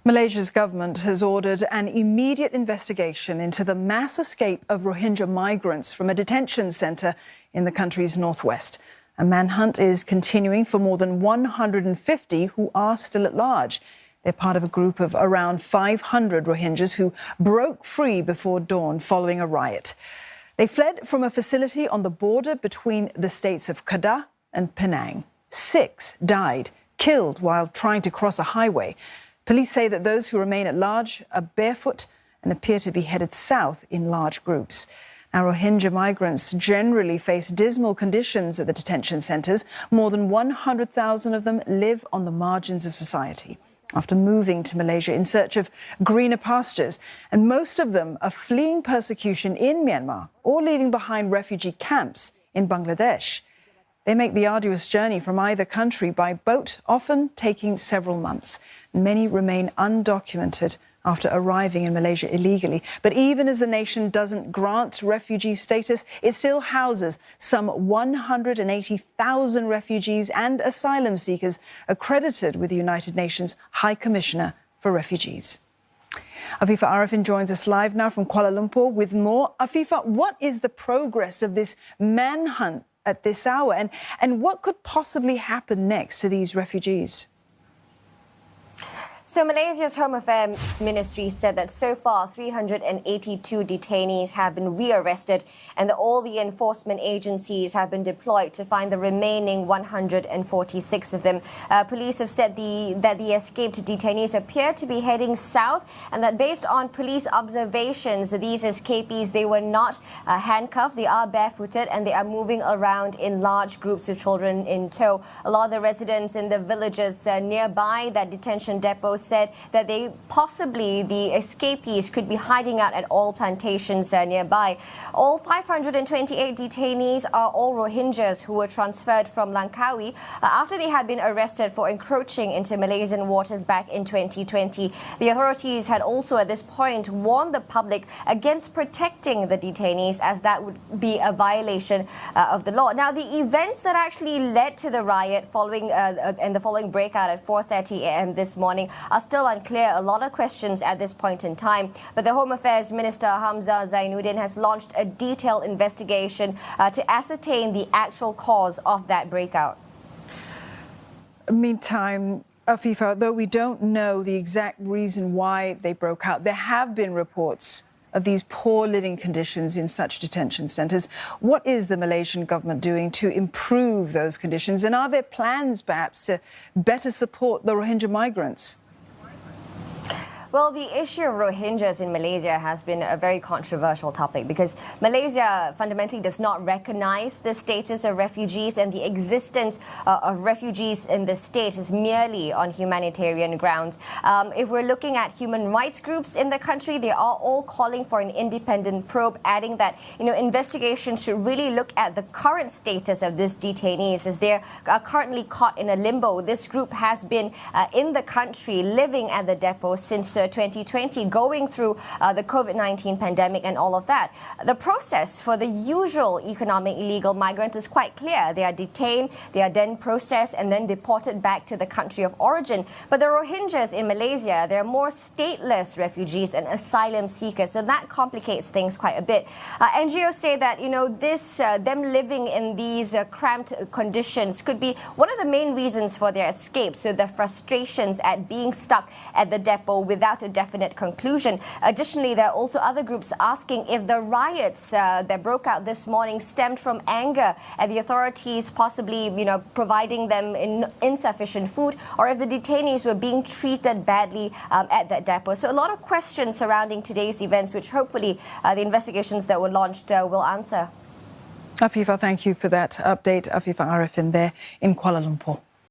Malaysia's government has ordered an immediate investigation into the mass escape of Rohingya migrants from a detention centre in the country's northwest. A manhunt is continuing for more than 150 who are still at large. They're part of a group of around 500 Rohingyas who broke free before dawn following a riot. They fled from a facility on the border between the states of Kedah and Penang. 6 died, killed while trying to cross a highway. Police say that those who remain at large are barefoot and appear to be headed south in large groups. Now, Rohingya migrants generally face dismal conditions at the detention centres. More than 100,000 of them live on the margins of society after moving to Malaysia in search of greener pastures. And most of them are fleeing persecution in Myanmar or leaving behind refugee camps in Bangladesh. They make the arduous journey from either country by boat, often taking several months. Many remain undocumented after arriving in Malaysia illegally. But even as the nation doesn't grant refugee status, it still houses some 180,000 refugees and asylum seekers accredited with the United Nations High Commissioner for Refugees. Afifa Arifin joins us live now from Kuala Lumpur with more. Afifa, what is the progress of this manhunt at this hour, and what could possibly happen next to these refugees? So Malaysia's Home Affairs Ministry said that so far 382 detainees have been rearrested and that all the enforcement agencies have been deployed to find the remaining 146 of them. Police have said that the escaped detainees appear to be heading south, and that based on police observations, these escapees, they were not handcuffed, they are barefooted, and they are moving around in large groups with children in tow. A lot of the residents in the villages nearby that detention depot said that the escapees could be hiding out at oil plantations nearby. All 528 detainees are all Rohingyas who were transferred from Langkawi after they had been arrested for encroaching into Malaysian waters back in 2020. The authorities had also at this point warned the public against protecting the detainees, as that would be a violation of the law. Now, the events that actually led to the riot following and the following breakout at 4:30 a.m. this morning are still unclear. A lot of questions at this point in time. But the Home Affairs Minister Hamzah Zainuddin has launched a detailed investigation to ascertain the actual cause of that breakout. Meantime, Afifa, though we don't know the exact reason why they broke out, there have been reports of these poor living conditions in such detention centres. What is the Malaysian government doing to improve those conditions? And are there plans, perhaps, to better support the Rohingya migrants? Well, the issue of Rohingyas in Malaysia has been a very controversial topic because Malaysia fundamentally does not recognize the status of refugees, and the existence of refugees in the state is merely on humanitarian grounds. If we're looking at human rights groups in the country, they are all calling for an independent probe, adding that, investigations should really look at the current status of these detainees, as they are currently caught in a limbo. This group has been in the country, living at the depot since 2020, going through the COVID-19 pandemic and all of that. The process for the usual economic illegal migrants is quite clear. They are detained, they are then processed and then deported back to the country of origin. But the Rohingyas in Malaysia, they're more stateless refugees and asylum seekers, so that complicates things quite a bit. NGOs say that, them living in these cramped conditions could be one of the main reasons for their escape. So the frustrations at being stuck at the depot without a definite conclusion. Additionally, there are also other groups asking if the riots that broke out this morning stemmed from anger at the authorities possibly, providing them insufficient food, or if the detainees were being treated badly at that depot. So a lot of questions surrounding today's events, which hopefully the investigations that were launched will answer. Afifa, thank you for that update. Afifa Arifin there in Kuala Lumpur.